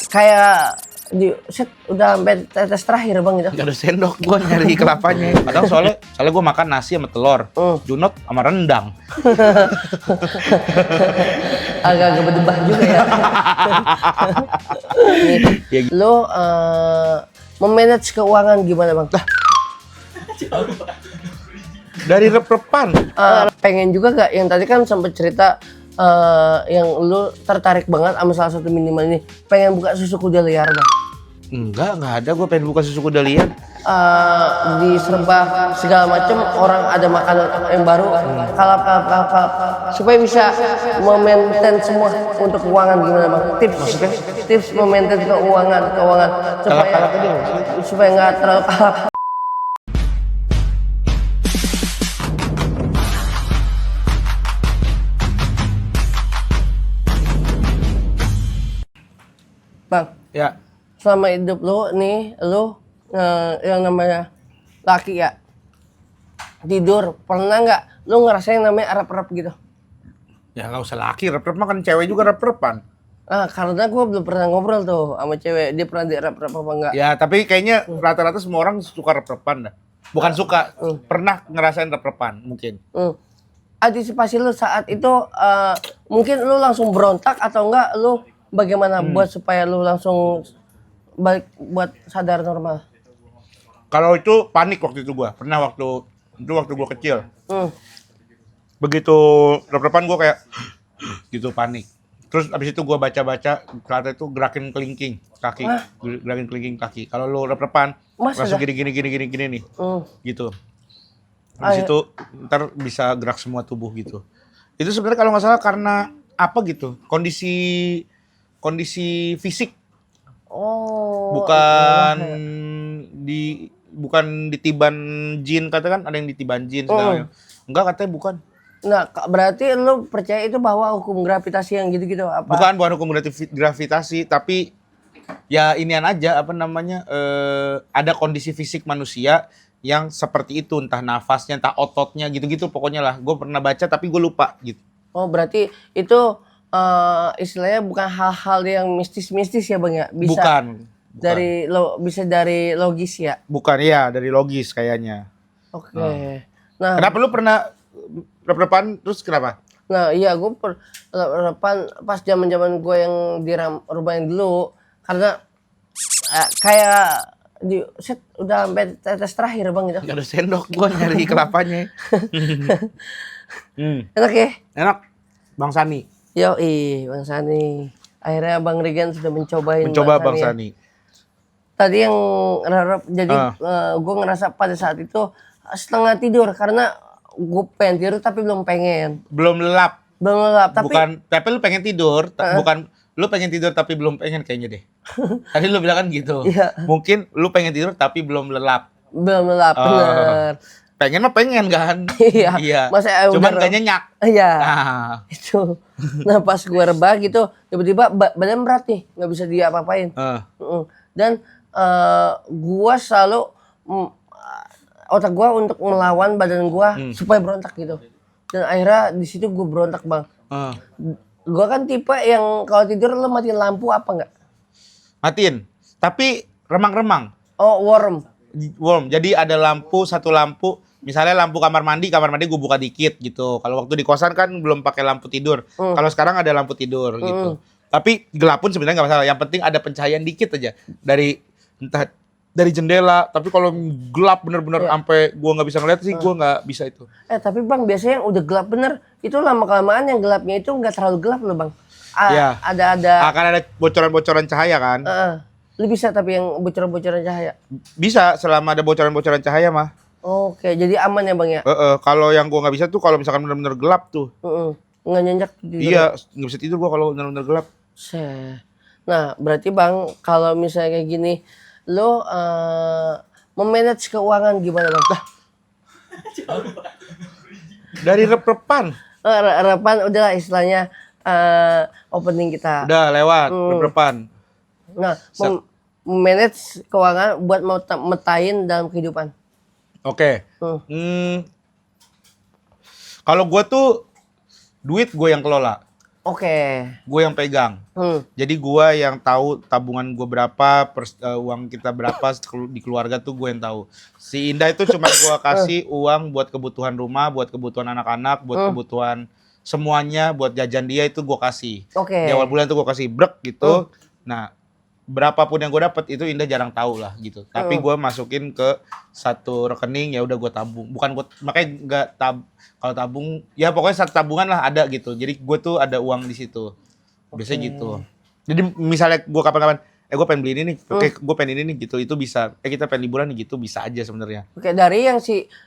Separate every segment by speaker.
Speaker 1: kayak udah sampai tetes terakhir bang gitu.
Speaker 2: Gak ada sendok, gue nyari kelapanya. Kadang soalnya gue makan nasi sama telur, junot sama rendang.
Speaker 1: Agak-agak berdebah juga ya. Nih, lo memanage keuangan gimana bang?
Speaker 2: Dari rep-repan.
Speaker 1: Pengen juga gak yang tadi kan sempat cerita yang lu tertarik banget sama salah satu minimal ini, pengen buka susu kuda liar bang?
Speaker 2: Enggak ada, gue pengen buka susu kuda liar.
Speaker 1: Diserba segala macam, orang ada makanan yang baru, kalap supaya bisa memaintain semua untuk keuangan gimana bang? Tips memaintain keuangan supaya nggak terlalu kalap. Bang,
Speaker 2: Ya.
Speaker 1: selama hidup lu nih, yang namanya laki ya, tidur pernah nggak lu ngerasain namanya arep-arep gitu?
Speaker 2: Ya nggak usah laki, rep-rep mah kan cewek juga rep-repan.
Speaker 1: Karena gue belum pernah ngobrol tuh sama cewek, dia pernah di arep-arep apa enggak?
Speaker 2: Ya tapi kayaknya rata-rata semua orang suka rep-repan dah. Bukan suka, pernah ngerasain rep-repan mungkin.
Speaker 1: Antisipasi lu saat itu mungkin lu langsung berontak atau enggak, lu bagaimana buat supaya lu langsung balik buat sadar normal?
Speaker 2: Kalau itu panik waktu itu gue, pernah waktu gue kecil. Begitu rep-repan gue kayak gitu panik. Terus abis itu gue baca-baca kata itu gerakin kelingking kaki, gerakin kelingking kaki. Kalau lu rep-repan langsung gini nih, gitu. Abis itu ntar bisa gerak semua tubuh gitu. Itu sebenarnya kalau nggak salah karena apa gitu, kondisi fisik. Bukan ditiban jin, kata kan ada yang ditiban jin segala. Enggak, katanya bukan.
Speaker 1: Nah, berarti lu percaya itu bahwa hukum gravitasi yang gitu-gitu apa?
Speaker 2: Bukan hukum gravitasi, tapi ya inian aja apa namanya, ada kondisi fisik manusia yang seperti itu, entah nafasnya, entah ototnya gitu-gitu pokoknya lah. Gue pernah baca tapi gue lupa gitu.
Speaker 1: Oh, berarti itu istilahnya bukan hal-hal yang mistis-mistis ya bang ya? Bisa
Speaker 2: bukan.
Speaker 1: Bisa dari logis ya?
Speaker 2: Bukan, ya dari logis kayaknya.
Speaker 1: Oke. Nah,
Speaker 2: kenapa lu pernah rep-repan terus kenapa?
Speaker 1: Nah iya, gue rep-repan pas zaman gue yang di rumah yang dulu, karena kayak udah sampai tetes terakhir bang gitu.
Speaker 2: Gak ada sendok, gue nyari kelapanya.
Speaker 1: Enak ya?
Speaker 2: Enak, Bang Sani.
Speaker 1: Yoi, Bang Sani. Akhirnya Bang Regen sudah mencoba
Speaker 2: Bang Sani.
Speaker 1: Tadi yang jadi gue ngerasa pada saat itu setengah tidur karena gue pengen tidur tapi belum pengen.
Speaker 2: Belum lelap.
Speaker 1: Tapi
Speaker 2: tapi lu pengen tidur, bukan lu pengen tidur tapi belum pengen kayaknya deh. Tadi lu bilang kan gitu.
Speaker 1: Iya.
Speaker 2: Mungkin lu pengen tidur tapi belum lelap.
Speaker 1: Bener.
Speaker 2: Pengen mah pengen kan?
Speaker 1: Iya.
Speaker 2: Cuman gak nyenyak.
Speaker 1: Iya. Itu. Nah pas gue rebah gitu, tiba-tiba badan berat nih, nggak bisa diapa-apain. Dan gue selalu otak gue untuk melawan badan gue supaya berontak gitu. Dan akhirnya di situ gue berontak bang. Gue kan tipe yang kalau tidur lo matiin lampu apa nggak?
Speaker 2: Matiin. Tapi remang-remang.
Speaker 1: Oh, warm.
Speaker 2: Jadi ada satu lampu. Misalnya lampu kamar mandi gue buka dikit gitu. Kalau waktu di kosan kan belum pakai lampu tidur. Kalau sekarang ada lampu tidur gitu. Tapi gelap pun sebenarnya nggak masalah. Yang penting ada pencahayaan dikit aja entah dari jendela. Tapi kalau gelap bener-bener sampai gue nggak bisa ngeliat sih, gue nggak bisa itu.
Speaker 1: Tapi bang biasanya yang udah gelap bener itu lama-kelamaan yang gelapnya itu nggak terlalu gelap loh bang.
Speaker 2: Akan ada bocoran-bocoran cahaya kan.
Speaker 1: Lu bisa tapi yang bocoran-bocoran cahaya?
Speaker 2: Bisa selama ada bocoran-bocoran cahaya mah.
Speaker 1: Oke, jadi aman ya bang ya?
Speaker 2: Kalau yang gua nggak bisa tuh kalau misalkan benar-benar gelap tuh.
Speaker 1: Nggak nyenyak tidur.
Speaker 2: Iya, nggak bisa tidur gua kalau benar-benar gelap.
Speaker 1: Nah, berarti bang kalau misalnya kayak gini, lo memanage keuangan gimana bang?
Speaker 2: Dari rep-repan.
Speaker 1: Repan udahlah istilahnya opening kita.
Speaker 2: Udah lewat rep-repan.
Speaker 1: Nah, manage keuangan buat metain dalam kehidupan.
Speaker 2: Oke. Kalau gue tuh duit gue yang kelola.
Speaker 1: Oke.
Speaker 2: Gue yang pegang. Jadi gue yang tahu tabungan gue berapa, uang kita berapa di keluarga tuh gue yang tahu. Si Indah itu cuma gue kasih uang buat kebutuhan rumah, buat kebutuhan anak-anak, buat kebutuhan semuanya, buat jajan dia itu gue kasih.
Speaker 1: Oke.
Speaker 2: Di awal bulan tuh gue kasih brek gitu. Nah, berapapun yang gue dapet itu Indah jarang tahu lah gitu. Tapi gue masukin ke satu rekening, ya udah gue tabung. Bukan gue, makanya nggak kalau tabung ya pokoknya satu tabungan lah ada gitu. Jadi gue tuh ada uang di situ. Biasanya gitu. Jadi misalnya gue kapan-kapan gue pengen beli ini nih, gue pengen ini nih gitu, itu bisa. Kita pengen liburan nih gitu, bisa aja sebenarnya.
Speaker 1: Oke, dari yang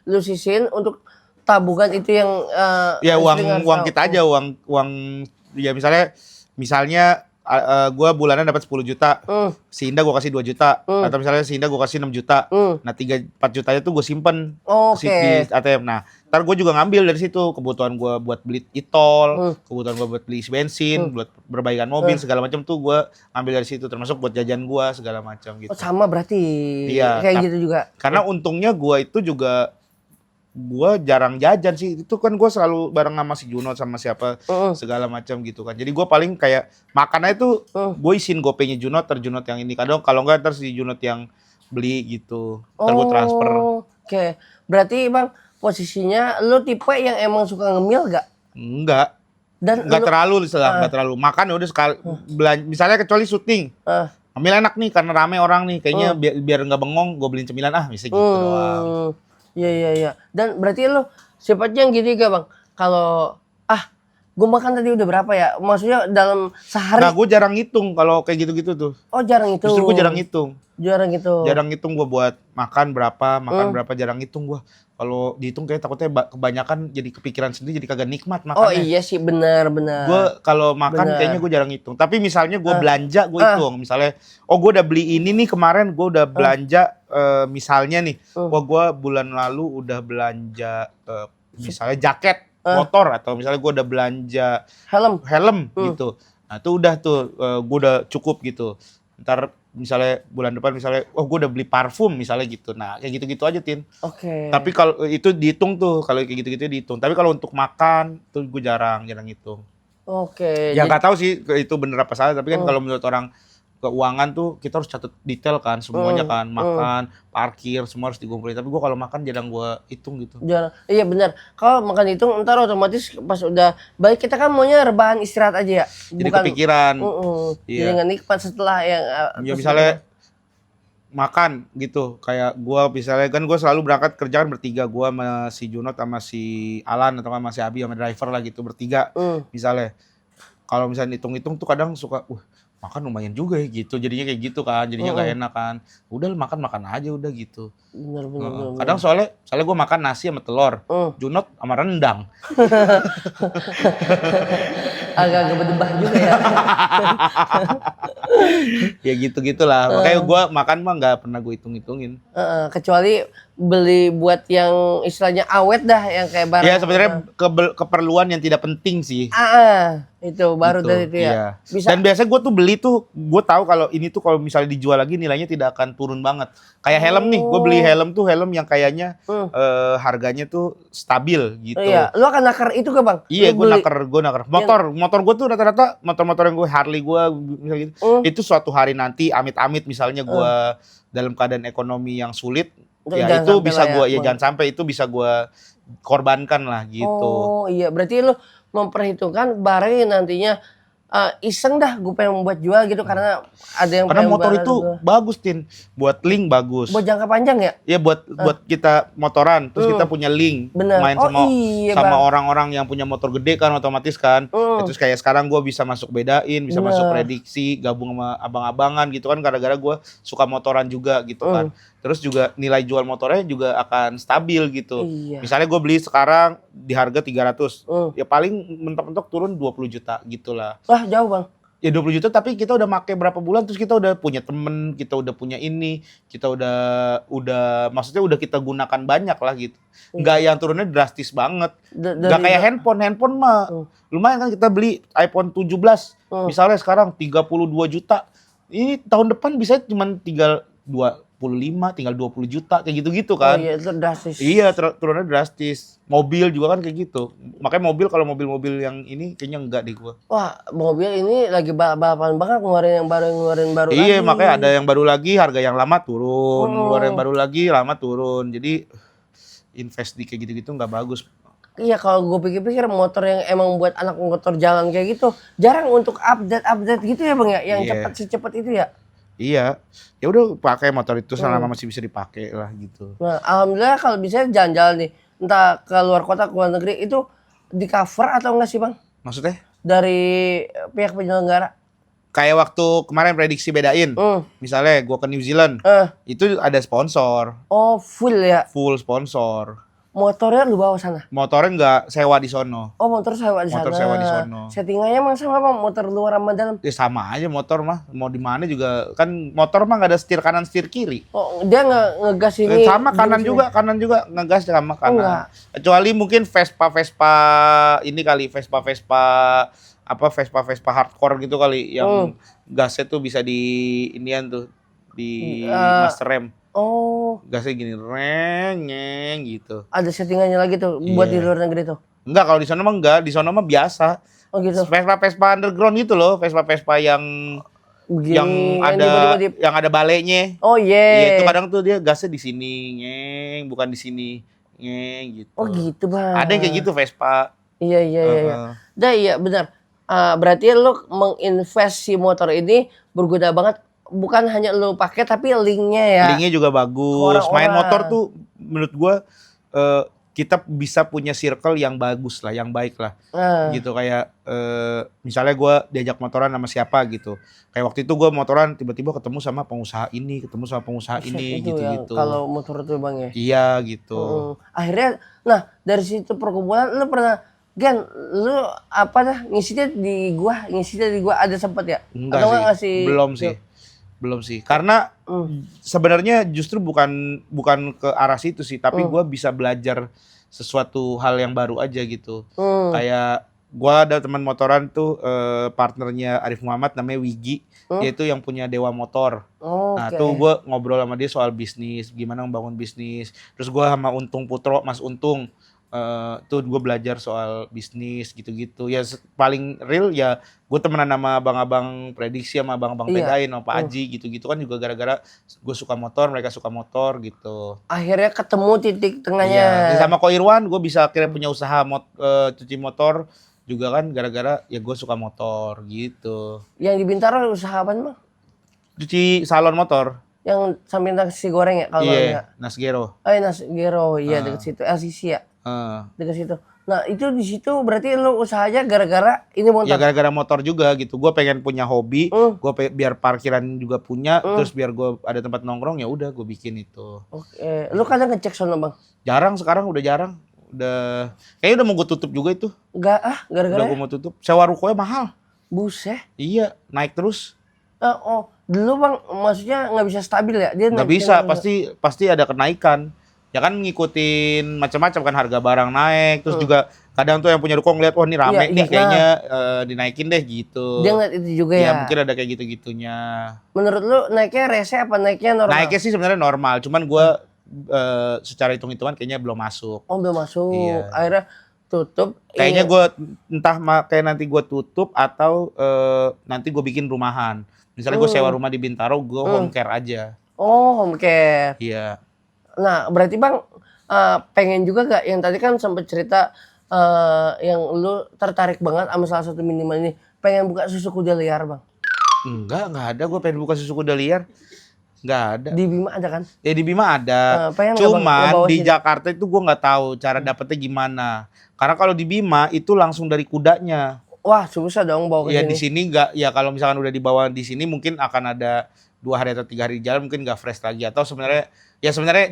Speaker 1: lu sisihin untuk tabungan itu yang
Speaker 2: ya uang kita aja, uang ya misalnya gue bulanan dapat 10 juta. Si Indah gue kasih 2 juta. Atau misalnya si Indah gue kasih 6 juta. Nah 3-4 jutanya tuh gue simpen di ATM. Nah ntar gue juga ngambil dari situ. Kebutuhan gue buat beli e-tol, kebutuhan gue buat beli bensin, buat perbaikan mobil, segala macam tuh gue ambil dari situ. Termasuk buat jajan gue, segala macam gitu.
Speaker 1: Oh sama berarti.
Speaker 2: Iya,
Speaker 1: kayak gitu juga.
Speaker 2: Karena untungnya gue itu juga gue jarang jajan sih, itu kan gue selalu bareng sama si Junot sama siapa segala macam gitu kan. Jadi gue paling kayak makan aja tuh gue isiin GoPay-nya Junot, Junot yang ini. Kadang kalau enggak ntar si Junot yang beli gitu, ntar gue transfer.
Speaker 1: Oke, berarti Bang posisinya lu tipe yang emang suka ngemil gak?
Speaker 2: Enggak.
Speaker 1: Dan
Speaker 2: enggak terlalu enggak terlalu. Makan ya udah sekali misalnya kecuali syuting. Ngemil enak nih karena rame orang nih, kayaknya biar enggak bengong gue beliin cemilan bisa gitu doang.
Speaker 1: Iya. Dan berarti lo sifatnya yang gini gak Bang? Kalau gue makan tadi udah berapa ya? Maksudnya dalam sehari?
Speaker 2: Nah gue jarang ngitung kalau kayak gitu-gitu tuh.
Speaker 1: Oh jarang hitung?
Speaker 2: Justru gue jarang ngitung.
Speaker 1: Jarang
Speaker 2: ngitung gue buat makan berapa jarang ngitung gue. Kalau dihitung kayak takutnya kebanyakan jadi kepikiran sendiri, jadi kagak nikmat makannya.
Speaker 1: Oh iya sih benar.
Speaker 2: Gue kalau makan kayaknya gue jarang hitung. Tapi misalnya gue belanja gue hitung. Misalnya gue udah beli ini nih kemarin, gue udah belanja misalnya nih. Gue bulan lalu udah belanja misalnya jaket motor, atau misalnya gue udah belanja helm gitu. Nah itu udah tuh gue udah cukup gitu. Ntar misalnya bulan depan misalnya gue udah beli parfum misalnya gitu. Nah kayak gitu-gitu aja Tin.
Speaker 1: Oke.
Speaker 2: Tapi kalau itu dihitung tuh, kalau kayak gitu-gitu dihitung. Tapi kalau untuk makan tuh gue jarang hitung.
Speaker 1: Oke.
Speaker 2: Ya nggak tahu sih itu bener apa salah, tapi kan kalau menurut orang keuangan tuh kita harus catat detail kan semuanya kan, makan, parkir, semua harus dikumpulin. Tapi gue kalau makan jarang gue hitung gitu.
Speaker 1: Jarang. Iya benar. Kalau makan hitung ntar otomatis pas udah balik kita kan maunya rebahan istirahat aja ya.
Speaker 2: Jadi kepikiran.
Speaker 1: Jadi nggak nikmat setelah yang.
Speaker 2: Ya misalnya makan gitu, kayak gue misalnya kan gue selalu berangkat kerja kan bertiga, gue sama si Junot sama si Alan atau sama si Abi sama driver lah gitu bertiga. Misalnya kalau misalnya hitung-hitung tuh kadang suka makan lumayan juga ya gitu, jadinya kayak gitu kan, jadinya nggak enak kan. Udah makan aja udah gitu.
Speaker 1: Bener.
Speaker 2: Kadang soalnya gue makan nasi sama telur, Junot sama rendang.
Speaker 1: Agak berdebah juga ya.
Speaker 2: Ya gitu-gitulah. Makanya gue makan mah nggak pernah gue hitung-hitungin.
Speaker 1: Kecuali beli buat yang istilahnya awet dah, yang kayak barang.
Speaker 2: Ya sebenarnya keperluan yang tidak penting sih.
Speaker 1: Itu baru
Speaker 2: gitu,
Speaker 1: dari itu ya.
Speaker 2: Iya. Dan biasanya gue tuh beli tuh, gue tahu kalau ini tuh kalau misalnya dijual lagi nilainya tidak akan turun banget. Kayak helm nih, gue beli helm yang kayaknya harganya tuh stabil gitu.
Speaker 1: Iya, lu akan nakar itu ke Bang?
Speaker 2: Iya, gue nakar. Motor gue tuh rata-rata motor-motor yang gue Harley gue misalnya gitu. Itu suatu hari nanti amit-amit misalnya gue dalam keadaan ekonomi yang sulit, ya itu bisa gue jangan sampai itu bisa gue korbankan lah gitu.
Speaker 1: Oh iya, berarti lu memperhitungkan barang yang nantinya iseng dah gue pengen membuat jual gitu karena ada yang
Speaker 2: karena motor itu bagus Tin, buat link bagus.
Speaker 1: Buat jangka panjang ya? Iya
Speaker 2: buat kita motoran, terus kita punya link.
Speaker 1: Bener.
Speaker 2: Main sama orang-orang yang punya motor gede kan otomatis kan. Terus kayak sekarang gue bisa masuk bedain, bisa masuk prediksi, gabung sama abang-abangan gitu kan, gara-gara gue suka motoran juga gitu kan. Terus juga nilai jual motornya juga akan stabil gitu. Misalnya gue beli sekarang di harga 300, ya paling mentok-mentok turun 20 juta gitulah.
Speaker 1: Wah jauh Bang.
Speaker 2: Ya 20 juta tapi kita udah make berapa bulan, terus kita udah punya temen, kita udah punya ini, kita udah maksudnya udah kita gunakan banyak lah gitu. Nggak yang turunnya drastis banget. Nggak kayak handphone mah lumayan kan, kita beli iPhone 17 misalnya sekarang 32 juta. Ini tahun depan bisa cuma tinggal 20 juta kayak gitu-gitu kan.
Speaker 1: Oh iya, itu drastis.
Speaker 2: Iya, turunnya drastis. Mobil juga kan kayak gitu. Makanya kalau mobil-mobil yang ini kayaknya enggak deh gua.
Speaker 1: Wah, mobil ini lagi balapan banget ngeluarin baru
Speaker 2: Iya,
Speaker 1: lagi.
Speaker 2: makanya ada yang baru lagi, harga yang lama turun, keluar yang baru lagi, lama turun. Jadi invest di kayak gitu-gitu nggak bagus.
Speaker 1: Iya, kalau gue pikir-pikir motor yang emang buat anak motor jalan kayak gitu jarang untuk update gitu ya bang ya, yang cepat itu ya.
Speaker 2: Iya, ya udah pakai motor itu selama masih bisa dipakai lah gitu.
Speaker 1: Nah, alhamdulillah kalau bisa jalan-jalan nih, entah ke luar kota, ke luar negeri, itu di cover atau enggak sih bang?
Speaker 2: Maksudnya?
Speaker 1: Dari pihak penyelenggara.
Speaker 2: Kayak waktu kemarin prediksi bedain, misalnya gue ke New Zealand, itu ada sponsor.
Speaker 1: Oh, full ya?
Speaker 2: Full sponsor.
Speaker 1: Motornya lu bawa sana?
Speaker 2: Motornya nggak sewa di sono.
Speaker 1: Oh, motor sewa di sana.
Speaker 2: Motor sewa di sono.
Speaker 1: Settingannya emang sama bang, motor luar sama dalam?
Speaker 2: Ya sama aja motor mah, mau di mana juga kan motor mah nggak ada setir kanan setir kiri.
Speaker 1: Oh, dia ngegas ini?
Speaker 2: Sama kanan juga ngegas sama kanan.
Speaker 1: Enggak.
Speaker 2: Kecuali mungkin Vespa ini kali, Vespa hardcore gitu kali yang gasnya tuh bisa di inian tuh di master rem.
Speaker 1: Oh.
Speaker 2: Gasnya gini reng gitu.
Speaker 1: Ada settingannya lagi tuh buat di luar negeri tuh?
Speaker 2: Enggak, kalau di sana mah enggak, di sana mah biasa.
Speaker 1: Oh gitu.
Speaker 2: Vespa underground gitu loh, Vespa yang
Speaker 1: Begini,
Speaker 2: yang ada balenya.
Speaker 1: Oh iya.
Speaker 2: Iya, itu kadang tuh dia gasnya di sini, bukan di sini, gitu.
Speaker 1: Oh gitu bang.
Speaker 2: Ada yang kayak gitu Vespa.
Speaker 1: Iya. Dah iya benar. Berarti lu menginvest si motor ini berguna banget. Bukan hanya lu pakai tapi linknya ya.
Speaker 2: Linknya juga bagus. Main motor tuh menurut gua kita bisa punya circle yang bagus lah, yang baik lah. Gitu kayak misalnya gua diajak motoran sama siapa gitu. Kayak waktu itu gua motoran tiba-tiba ketemu sama pengusaha ini, gitu-gitu.
Speaker 1: Kalau motor tuh bang ya.
Speaker 2: Iya gitu.
Speaker 1: Akhirnya, nah dari situ perkumpulan lu pernah lu ngisinya di gua ada sempet ya?
Speaker 2: Enggak
Speaker 1: atau
Speaker 2: sih,
Speaker 1: ngasih?
Speaker 2: belum sih. Karena sebenarnya justru bukan ke arah situ sih, tapi gua bisa belajar sesuatu hal yang baru aja gitu. Kayak gua ada teman motoran tuh partnernya Arif Muhammad namanya Wigi, yaitu yang punya Dewa Motor. Nah, tuh gua ngobrol sama dia soal bisnis, gimana membangun bisnis. Terus gua sama Untung Putro, Mas Untung, tuh gue belajar soal bisnis gitu-gitu. Ya paling real ya gue temenan sama abang-abang prediksi sama abang-abang pedain sama Pak Aji gitu-gitu kan juga gara-gara gue suka motor, mereka suka motor gitu.
Speaker 1: Akhirnya ketemu titik tengahnya.
Speaker 2: Iya, sama Ko Irwan gue bisa akhirnya punya usaha cuci motor juga kan gara-gara ya gue suka motor gitu.
Speaker 1: Yang di Bintaro usaha apa bang?
Speaker 2: Cuci salon motor.
Speaker 1: Yang samping nasi goreng ya kalau
Speaker 2: Nasgero.
Speaker 1: Nasgero, iya dekat situ, LCC ya. Dekat situ. Nah itu di situ berarti lu usahanya gara-gara ini motor?
Speaker 2: Ya gara-gara motor juga gitu. Gue pengen punya hobi, biar parkiran juga punya, terus biar gue ada tempat nongkrong ya udah gue bikin itu.
Speaker 1: Oke, lu kadang ngecek sono bang?
Speaker 2: Jarang sekarang, udah jarang. Kayaknya udah mau gue tutup juga itu.
Speaker 1: Enggak gara-gara?
Speaker 2: Udah gue mau tutup. Sewa rukonya mahal.
Speaker 1: Buset.
Speaker 2: Iya, naik terus.
Speaker 1: Dulu bang, maksudnya nggak bisa stabil ya? Dia
Speaker 2: nggak bisa, pasti ada kenaikan. Ya kan ngikutin macam-macam kan, harga barang naik, terus juga kadang tuh yang punya ruko ngeliat wah ini rame nih kayaknya dinaikin deh gitu.
Speaker 1: Dia ngeliat itu juga ya?
Speaker 2: Ya mungkin ada kayak gitu-gitunya.
Speaker 1: Menurut lu naiknya rese apa naiknya normal?
Speaker 2: Naiknya sih sebenarnya normal, cuman gue secara hitung-hitungan kayaknya belum masuk.
Speaker 1: Oh belum masuk,
Speaker 2: iya.
Speaker 1: Akhirnya tutup.
Speaker 2: Kayaknya gue kayak nanti gue tutup atau nanti gue bikin rumahan. Misalnya gue sewa rumah di Bintaro, gue home care aja.
Speaker 1: Oh home care.
Speaker 2: Iya.
Speaker 1: Nah berarti bang pengen juga gak yang tadi kan sempat cerita yang lu tertarik banget sama salah satu minimal ini, pengen buka susu kuda liar bang?
Speaker 2: Enggak ada, gue pengen buka susu kuda liar. Enggak ada.
Speaker 1: Di Bima ada kan?
Speaker 2: Ya di Bima ada. Cuman di Jakarta itu gue nggak tahu cara dapetnya gimana. Karena kalau di Bima itu langsung dari kudanya.
Speaker 1: Wah susah dong bawa ke sini.
Speaker 2: Ya di sini nggak. Ya kalau misalkan udah dibawa di sini mungkin akan ada 2 hari atau 3 hari jalan, mungkin nggak fresh lagi. Atau sebenarnya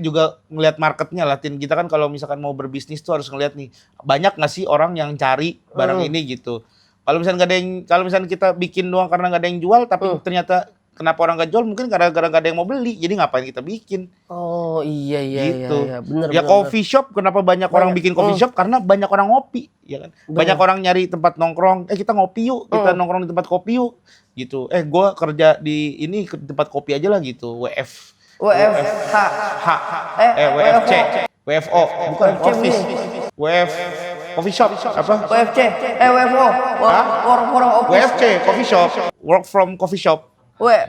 Speaker 2: juga ngelihat marketnya lah. Kita kan kalau misalkan mau berbisnis tuh harus ngelihat nih banyak nggak sih orang yang cari barang ini gitu. Kalau misalnya kita bikin doang karena nggak ada yang jual, tapi ternyata kenapa orang nggak jual? Mungkin gara-gara nggak ada yang mau beli. Jadi ngapain kita bikin?
Speaker 1: Oh iya
Speaker 2: gitu.
Speaker 1: Iya. Bener,
Speaker 2: coffee shop, kenapa banyak orang bikin coffee shop? Karena banyak orang ngopi, ya kan? Banyak orang nyari tempat nongkrong. Kita ngopi yuk, kita nongkrong di tempat kopi yuk, gitu. Gue kerja di tempat kopi aja lah gitu. WF
Speaker 1: WFH.
Speaker 2: H, WFC, WFO, bukan
Speaker 1: WFC
Speaker 2: office, WF, coffee shop, apa?
Speaker 1: WFC. WFO. Work from office.
Speaker 2: WFC, coffee shop, work from coffee shop,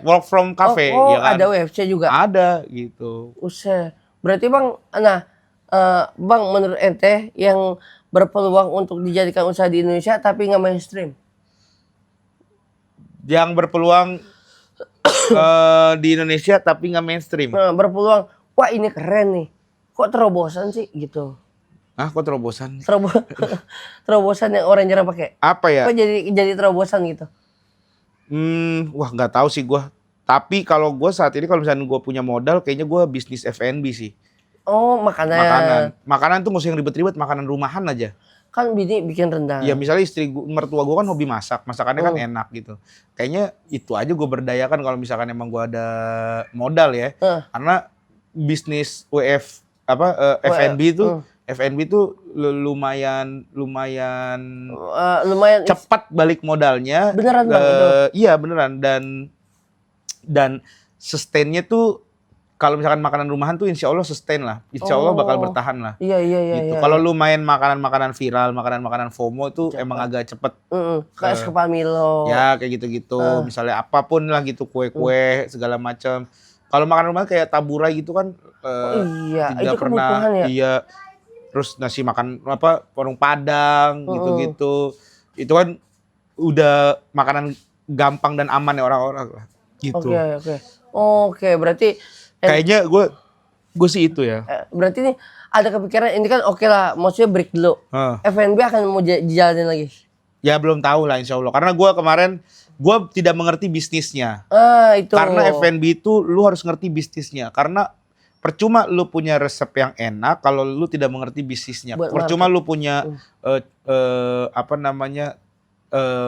Speaker 2: work from cafe,
Speaker 1: Oh,
Speaker 2: ya kan?
Speaker 1: ada WFC juga.
Speaker 2: Ada gitu.
Speaker 1: Usah. Berarti Bang, nah Bang menurut ente yang berpeluang untuk dijadikan usaha di Indonesia tapi nggak mainstream.
Speaker 2: Yang berpeluang di Indonesia tapi nggak mainstream.
Speaker 1: Berpeluang, wah ini keren nih. Kok terobosan sih gitu?
Speaker 2: Ah, kok terobosan?
Speaker 1: Terobosan yang orang jarang pakai.
Speaker 2: Apa ya?
Speaker 1: Kok jadi terobosan gitu?
Speaker 2: Wah nggak tahu sih gue. Tapi kalau gue saat ini kalau misalnya gue punya modal, kayaknya gue bisnis F&B sih.
Speaker 1: Oh, makanan.
Speaker 2: Makanan tuh nggak usah yang ribet-ribet, makanan rumahan aja.
Speaker 1: Kan bini bikin rendang.
Speaker 2: Ya misalnya mertua gue kan hobi masak, masakannya kan enak gitu. Kayaknya itu aja gue berdayakan kalau misalkan emang gue ada modal ya. Karena bisnis F&B itu F&B itu lumayan cepat balik modalnya.
Speaker 1: Beneran Bang itu?
Speaker 2: Iya beneran, dan sustainnya tuh kalau misalkan makanan rumahan tuh insya Allah sustain lah, insya Allah bakal bertahan lah.
Speaker 1: Iya
Speaker 2: gitu.
Speaker 1: Iya.
Speaker 2: Kalau lu main makanan viral, makanan FOMO itu emang agak cepet.
Speaker 1: Kayak Skepamilo.
Speaker 2: Ya kayak gitu-gitu, misalnya apapun lah gitu, kue-kue segala macam. Kalau makan rumahan kayak taburai gitu kan,
Speaker 1: iya,
Speaker 2: tidak
Speaker 1: itu
Speaker 2: pernah.
Speaker 1: kebutuhan ya?
Speaker 2: Iya. Terus nasi makan warung Padang gitu-gitu. Itu kan udah makanan gampang dan aman ya orang-orang lah. Gitu.
Speaker 1: Oke, berarti
Speaker 2: kayaknya gue sih itu ya.
Speaker 1: Berarti nih ada kepikiran ini kan oke lah, maksudnya break dulu. F&B akan mau dijalanin lagi?
Speaker 2: Ya belum tahu lah insya Allah. Karena gue kemarin gue tidak mengerti bisnisnya.
Speaker 1: Itu.
Speaker 2: Karena F&B itu lu harus ngerti bisnisnya. Karena percuma lu punya resep yang enak kalau lu tidak mengerti bisnisnya. Percuma lu punya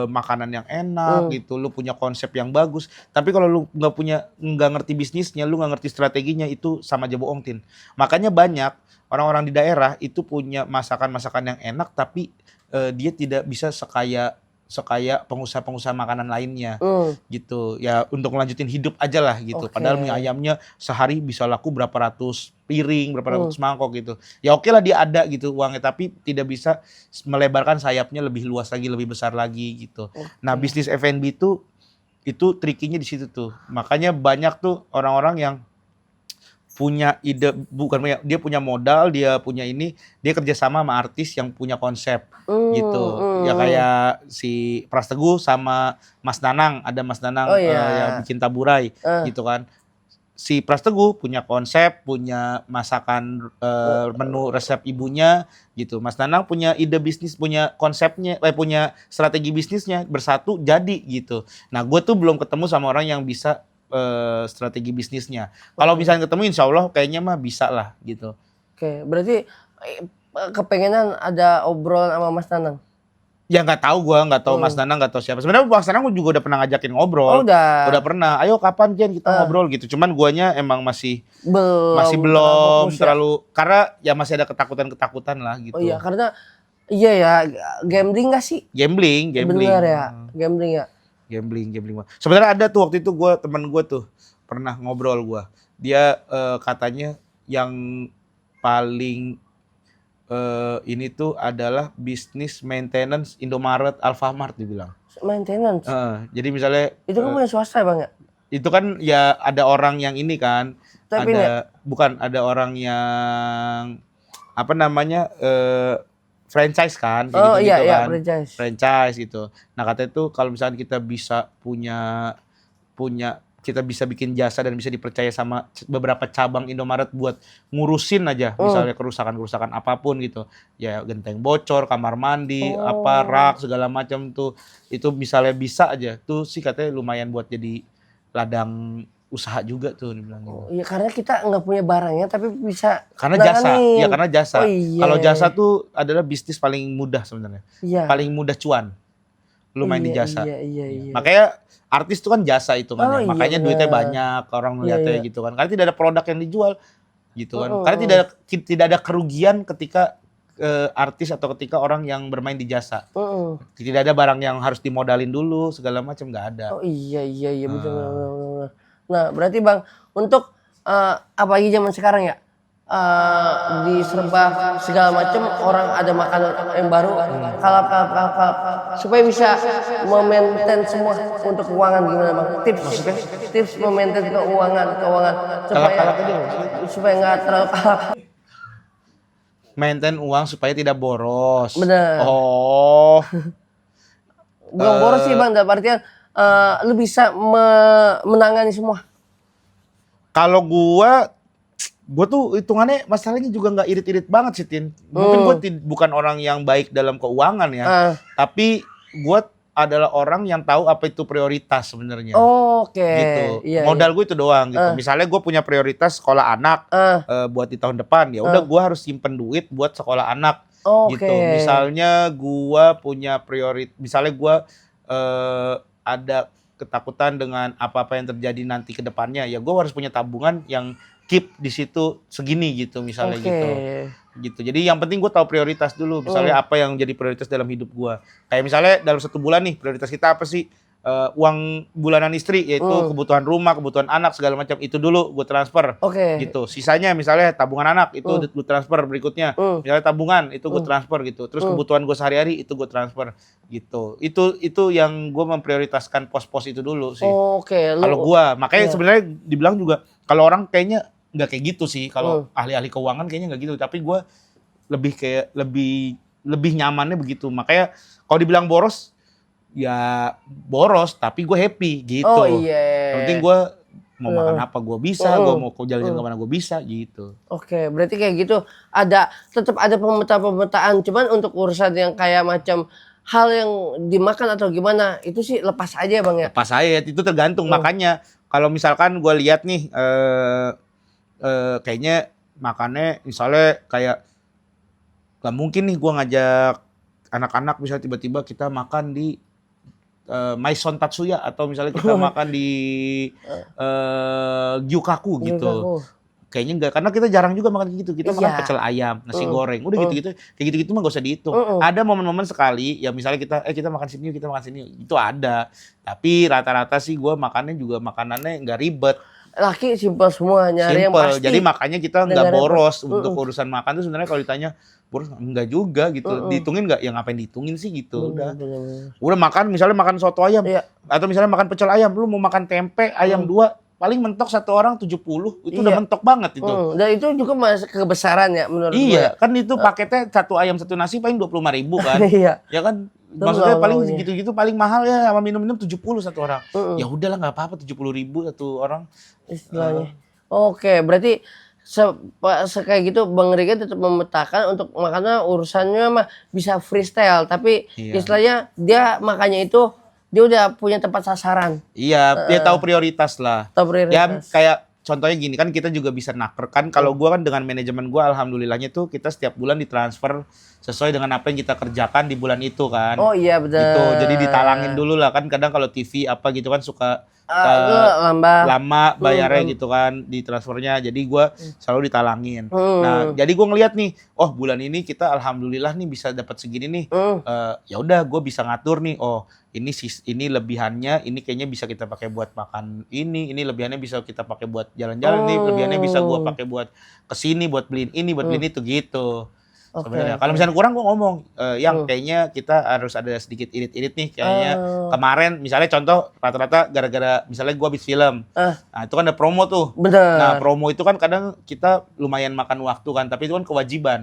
Speaker 2: makanan yang enak gitu, lu punya konsep yang bagus, tapi kalau lu nggak ngerti bisnisnya, lu nggak ngerti strateginya, itu sama aja bohong, Tin. Makanya banyak orang-orang di daerah itu punya masakan-masakan yang enak, tapi dia tidak bisa sekaya pengusaha-pengusaha makanan lainnya gitu ya, untuk melanjutin hidup aja lah gitu. Padahal mie ayamnya sehari bisa laku berapa ratus piring, berapa ratus mangkok gitu. Ya oke lah dia ada gitu uangnya, tapi tidak bisa melebarkan sayapnya lebih luas lagi, lebih besar lagi gitu. Nah bisnis F&B itu trikinya di situ tuh. Makanya banyak tuh orang-orang yang punya ide, dia punya modal, dia punya ini, dia kerjasama sama artis yang punya konsep gitu. Ya kayak si Pras Teguh sama Mas Danang, ada Mas Danang yang bikin taburai gitu kan. Si Pras Teguh punya konsep, punya masakan, menu resep ibunya gitu. Mas Danang punya ide bisnis, punya konsepnya, punya strategi bisnisnya, bersatu jadi gitu. Nah gue tuh belum ketemu sama orang yang bisa strategi bisnisnya. Kalau misalnya ketemu insya Allah kayaknya mah bisa lah gitu.
Speaker 1: Oke, berarti kepengenan ada obrolan sama Mas Danang?
Speaker 2: Ya nggak tahu, gue nggak tahu Mas Danang, nggak tahu siapa. Sebenarnya Mas Danang juga udah pernah ngajakin ngobrol. Udah pernah. Ayo kapan Jen kita ngobrol gitu. Cuman guanya emang masih belum terlalu karena ya masih ada ketakutan lah gitu.
Speaker 1: Oh iya, karena iya ya, gambling nggak sih?
Speaker 2: Gambling.
Speaker 1: Benar ya, gambling ya.
Speaker 2: Gambling. Sebenarnya ada tuh waktu itu teman gue tuh pernah ngobrol gue. Dia katanya yang paling ini tuh adalah bisnis maintenance Indomaret, Alfamart dibilang.
Speaker 1: Maintenance?
Speaker 2: Jadi misalnya
Speaker 1: itu kan punya swasta Bang ya?
Speaker 2: Itu kan ya ada orang yang ini kan.
Speaker 1: Tapi
Speaker 2: ada orang yang apa namanya franchise kan,
Speaker 1: iya,
Speaker 2: franchise gitu. Nah katanya tuh kalau misalnya kita bisa kita bisa bikin jasa dan bisa dipercaya sama beberapa cabang Indomaret buat ngurusin aja, misalnya kerusakan apapun gitu. Ya genteng bocor, kamar mandi, rak segala macam tuh, itu misalnya bisa aja tuh sih katanya lumayan buat jadi ladang usaha juga tuh dibilang gitu.
Speaker 1: Iya karena kita nggak punya barangnya tapi bisa
Speaker 2: karena jasa. Kalau jasa tuh adalah bisnis paling mudah sebenarnya. Paling mudah cuan. Lu main di jasa.
Speaker 1: Iya.
Speaker 2: Makanya artis tuh kan jasa hitungannya. Makanya duitnya banyak, orang ngeliatnya gitu kan. Karena tidak ada produk yang dijual gitu kan. Karena tidak ada kerugian ketika artis atau ketika orang yang bermain di jasa. Tidak ada barang yang harus dimodalin dulu segala macam, nggak ada.
Speaker 1: Iya betul. Nah, berarti Bang, untuk apalagi zaman sekarang ya, diserba segala macam, orang ada makanan yang baru, kalap, supaya bisa memaintain semua untuk keuangan. Gimana bang? Tips memaintain keuangan supaya nggak terlalu kalap.
Speaker 2: Maintain uang supaya tidak boros.
Speaker 1: Bener.
Speaker 2: Oh.
Speaker 1: Bukan boros sih bang, dalam artian lu bisa menangani semua.
Speaker 2: Kalau gua tuh hitungannya masalahnya juga nggak irit-irit banget sih, Tin. Mungkin gua bukan orang yang baik dalam keuangan ya. Tapi gua adalah orang yang tahu apa itu prioritas sebenarnya.
Speaker 1: Oke.
Speaker 2: Gitu.
Speaker 1: Iya,
Speaker 2: Modal gue itu doang gitu. Misalnya gue punya prioritas sekolah anak buat di tahun depan, ya udah gue harus simpen duit buat sekolah anak. Gitu. Misalnya gue punya misalnya gue ada ketakutan dengan apa-apa yang terjadi nanti ke depannya, ya gue harus punya tabungan yang keep di situ segini gitu misalnya gitu. Jadi yang penting gue tahu prioritas dulu. Misalnya apa yang jadi prioritas dalam hidup gue. Kayak misalnya dalam 1 bulan nih prioritas kita apa sih? Uang bulanan istri, yaitu kebutuhan rumah, kebutuhan anak segala macam, itu dulu gue transfer. Gitu. Sisanya misalnya tabungan anak itu gue transfer berikutnya. Misalnya tabungan itu gue transfer gitu. Terus kebutuhan gue sehari-hari itu gue transfer gitu. Itu yang gue memprioritaskan pos-pos itu dulu sih. Kalau gue, makanya sebenarnya dibilang juga kalau orang kayaknya nggak kayak gitu sih. Kalau ahli-ahli keuangan kayaknya nggak gitu. Tapi gue lebih nyamannya begitu. Makanya kalau dibilang boros, ya boros, tapi gue happy gitu. Yang penting gue mau makan apa gue bisa, gue mau jalan-jalan kemana gue bisa gitu.
Speaker 1: Berarti kayak gitu tetap ada pemetaan. Cuman untuk urusan yang kayak macam hal yang dimakan atau gimana, itu sih lepas aja bang ya.
Speaker 2: Lepas aja, itu tergantung. Makanya kalau misalkan gue lihat nih, kayaknya makannya misalnya kayak gak mungkin nih gue ngajak anak-anak misalnya tiba-tiba kita makan di Maison Tatsuya atau misalnya kita makan di Gyukaku gitu. Kayaknya enggak, karena kita jarang juga makan gitu. Kita makan pecel ayam, nasi goreng, udah gitu-gitu. Kayak gitu-gitu mah gak usah dihitung. Ada momen-momen sekali ya misalnya kita makan sini, kita makan sini, itu ada. Tapi rata-rata sih gue makannya juga makanannya nggak ribet.
Speaker 1: Laki simpel semua, nyari yang pasti.
Speaker 2: Jadi makanya kita nggak boros untuk urusan makan tuh. Sebenarnya kalau ditanya boros enggak juga gitu. Dihitungin nggak? Ya ngapain dihitungin sih gitu. Udah makan, misalnya makan soto ayam atau misalnya makan pecel ayam, lu mau makan tempe ayam 2, paling mentok satu orang 70, itu udah mentok banget itu.
Speaker 1: Dan itu juga masih kebesaran ya menurut gue.
Speaker 2: Iya, kan itu paketnya 1 ayam 1 nasi paling 25.000 kan. Ya kan? Maksudnya paling segitu-gitu, paling mahal ya sama minum-minum 70 satu orang. Ya udahlah nggak apa-apa 70.000 satu orang.
Speaker 1: Istilahnya. Berarti kayak gitu Bang Rigen tetap memetakan untuk makanya urusannya mah bisa freestyle, tapi istilahnya dia makanya itu dia udah punya tempat sasaran.
Speaker 2: Iya, dia tahu prioritas lah. Ya kayak contohnya gini kan, kita juga bisa naker kan. Kalau gua kan dengan manajemen gua alhamdulillahnya tuh kita setiap bulan ditransfer sesuai dengan apa yang kita kerjakan di bulan itu kan.
Speaker 1: Oh iya benar.
Speaker 2: Gitu. Jadi ditalangin dulu lah kan, kadang kalau TV apa gitu kan suka lama bayarnya gitu kan di transfernya. Jadi gua selalu ditalangin. Nah, jadi gua ngeliat nih, oh bulan ini kita alhamdulillah nih bisa dapat segini nih. Ya udah gua bisa ngatur nih. Oh, ini lebihannya, ini kayaknya bisa kita pakai buat makan ini lebihannya bisa kita pakai buat jalan-jalan nih, lebihannya bisa gua pakai buat kesini, buat beliin ini, buat beliin itu gitu. Sebenarnya kalau misalnya kurang gue ngomong yang kayaknya kita harus ada sedikit irit-irit nih kayaknya. Kemarin misalnya contoh rata-rata gara-gara misalnya gue habis film, nah itu kan ada promo tuh. Nah promo itu kan kadang kita lumayan makan waktu kan, tapi itu kan kewajiban.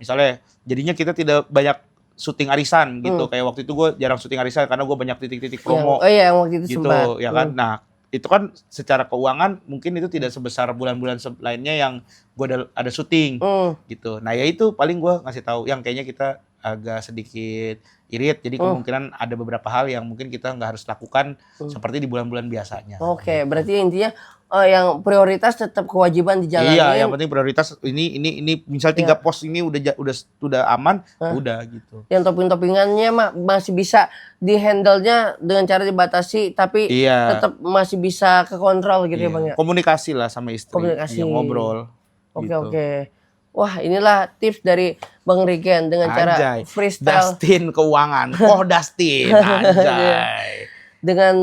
Speaker 2: Misalnya jadinya kita tidak banyak syuting arisan gitu. Kayak waktu itu gue jarang syuting arisan karena gue banyak titik-titik promo.
Speaker 1: Waktu itu
Speaker 2: gitu
Speaker 1: sempat.
Speaker 2: Ya kan. Nah itu kan secara keuangan mungkin itu tidak sebesar bulan-bulan lainnya yang gue ada syuting gitu. Nah ya itu paling gue ngasih tahu yang kayaknya kita agak sedikit irit. Jadi kemungkinan ada beberapa hal yang mungkin kita nggak harus lakukan seperti di bulan-bulan biasanya.
Speaker 1: Berarti intinya yang prioritas tetap kewajiban dijalanin.
Speaker 2: Iya, yang penting prioritas ini misal 3 pos ini udah aman, udah gitu.
Speaker 1: Yang topping-toppingannya masih bisa di-handle-nya dengan cara dibatasi, tapi tetap masih bisa kekontrol gitu ya Bang ya.
Speaker 2: Komunikasi lah sama istri.
Speaker 1: Komunikasi.
Speaker 2: Ngobrol.
Speaker 1: Oke. Wah, inilah tips dari Bang Rigen dengan cara freestyle.
Speaker 2: Dustin keuangan. Dustin. Anjay.
Speaker 1: Dengan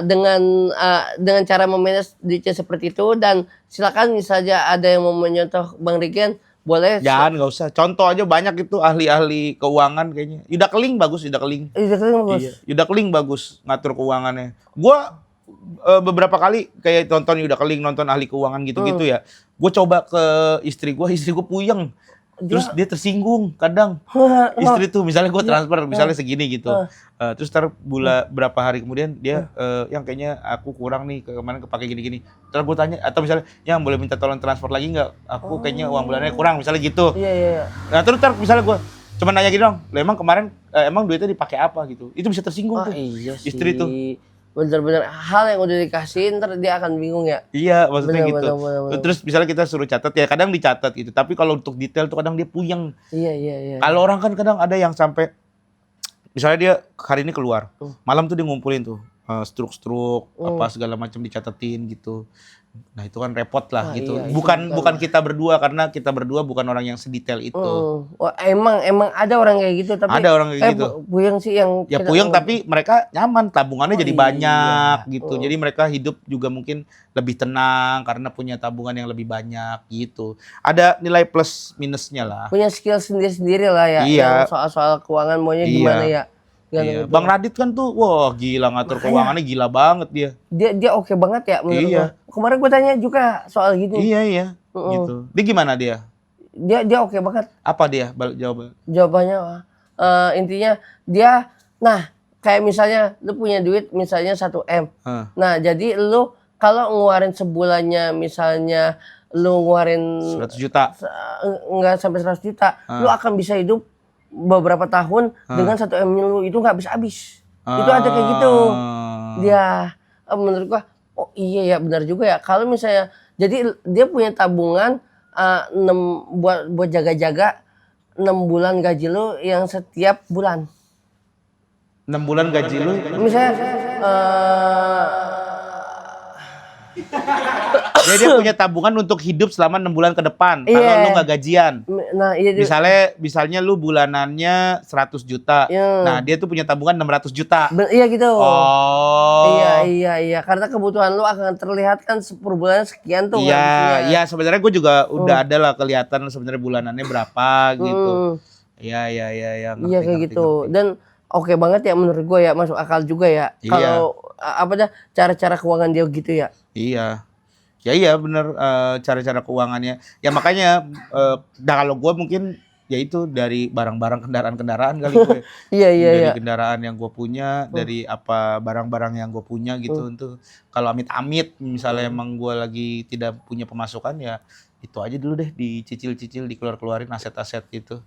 Speaker 1: dengan cara memanage duitnya seperti itu, dan silakan misalnya ada yang mau menyontoh Bang Regen, boleh.
Speaker 2: Jangan, nggak usah. Contoh aja banyak itu ahli-ahli keuangan kayaknya. Yuda Keling bagus, Yuda Keling. Iya, Yuda Keling bagus ngatur keuangannya. Gua beberapa kali kayak nonton Yuda Keling, nonton ahli keuangan gitu-gitu ya. Gue coba ke istri gue puyeng. Terus dia tersinggung kadang. Istri tuh misalnya gue transfer misalnya segini gitu. Terus berapa hari kemudian dia yang kayaknya aku kurang nih kemarin kepake gini-gini. Terus gue tanya atau misalnya yang boleh minta tolong transfer lagi nggak? Aku kayaknya uang bulannya kurang misalnya gitu.
Speaker 1: Iya.
Speaker 2: Nah terus misalnya gue cuma nanya gini dong, emang kemarin emang duitnya dipakai apa gitu? Itu bisa tersinggung tuh.
Speaker 1: Iya sih.
Speaker 2: Istri tuh.
Speaker 1: Bener-bener hal yang udah dikasih ntar dia akan bingung ya.
Speaker 2: Iya maksudnya gitu.
Speaker 1: Bener.
Speaker 2: Terus misalnya kita suruh catat ya kadang dicatat gitu. Tapi kalau untuk detail tuh kadang dia puyeng.
Speaker 1: Iya.
Speaker 2: Kalau orang kan kadang ada yang sampai misalnya dia hari ini keluar, malam tuh dia ngumpulin tuh struk-struk apa segala macam dicatetin gitu. Nah itu kan repot lah gitu.
Speaker 1: Iya,
Speaker 2: bukan kita berdua karena kita berdua bukan orang yang sedetail itu.
Speaker 1: Wah, emang ada orang kayak gitu, tapi
Speaker 2: ada orang kayak gitu.
Speaker 1: Puyeng sih yang
Speaker 2: ya puyeng tapi mereka nyaman, tabungannya jadi banyak gitu. Jadi mereka hidup juga mungkin lebih tenang karena punya tabungan yang lebih banyak gitu. Ada nilai plus minusnya lah.
Speaker 1: Punya skill sendiri-sendiri lah ya.
Speaker 2: Iya.
Speaker 1: Yang soal keuangan maunya gimana ya.
Speaker 2: Iya. Bang Radit kan tuh, wah gila ngatur keuangannya gila banget dia.
Speaker 1: Dia oke banget ya menurut gua. Kemarin gua tanya juga soal gitu.
Speaker 2: Iya. Gitu. Dia gimana dia?
Speaker 1: Dia oke banget.
Speaker 2: Apa dia jawabannya?
Speaker 1: Jawabannya intinya dia, nah kayak misalnya lu punya duit misalnya 1M. Nah jadi lu kalau ngeluarin sebulannya misalnya lu ngeluarin
Speaker 2: 100 juta.
Speaker 1: Enggak sampai 100 juta, lu akan bisa hidup beberapa tahun dengan 1M lu itu nggak habis-habis. Itu ada kayak gitu. Dia menurut gua, oh iya ya benar juga ya. Kalau misalnya jadi dia punya tabungan 6 buat jaga-jaga 6 bulan gaji lu yang setiap bulan.
Speaker 2: 6 bulan gaji lu?
Speaker 1: Misalnya
Speaker 2: jadi dia punya tabungan untuk hidup selama 6 bulan ke depan. Kalau lu nggak gajian.
Speaker 1: Nah, iya.
Speaker 2: Misalnya lu bulanannya 100 juta. Nah, dia tuh punya tabungan 600 juta.
Speaker 1: Iya gitu.
Speaker 2: Oh.
Speaker 1: Iya. Karena kebutuhan lu akan terlihat kan per bulan sekian tuh.
Speaker 2: Iya, sebenarnya gue juga udah ada lah kelihatan sebenarnya bulanannya berapa gitu. Iya.
Speaker 1: Iya kayak gitu. Dan oke banget ya menurut gue ya, masuk akal juga ya. Kalau cara-cara keuangan dia gitu ya.
Speaker 2: Iya bener, cara-cara keuangannya. Ya makanya kalau gue mungkin ya itu dari barang-barang kendaraan kali gue. Dari kendaraan yang gue punya, dari apa barang-barang yang gue punya gitu. Untuk kalau amit-amit misalnya emang gue lagi tidak punya pemasukan ya itu aja dulu deh dicicil-cicil, dikeluarin aset-aset gitu.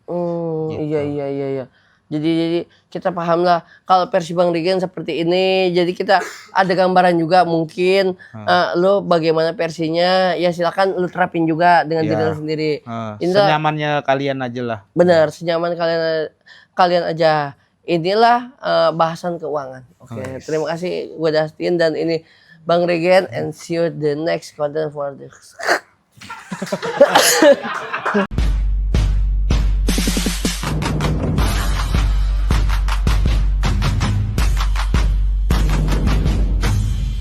Speaker 1: Gitu. Iya. Jadi kita paham lah kalau versi Bang Regen seperti ini. Jadi kita ada gambaran juga mungkin lo bagaimana versinya. Ya silakan lo terapin juga dengan diri lo sendiri.
Speaker 2: Senyamannya kalian aja lah.
Speaker 1: Benar, senyaman kalian aja. Inilah bahasan keuangan. Oke. Terima kasih gue Dustin dan ini Bang Regen, and see you the next content for this.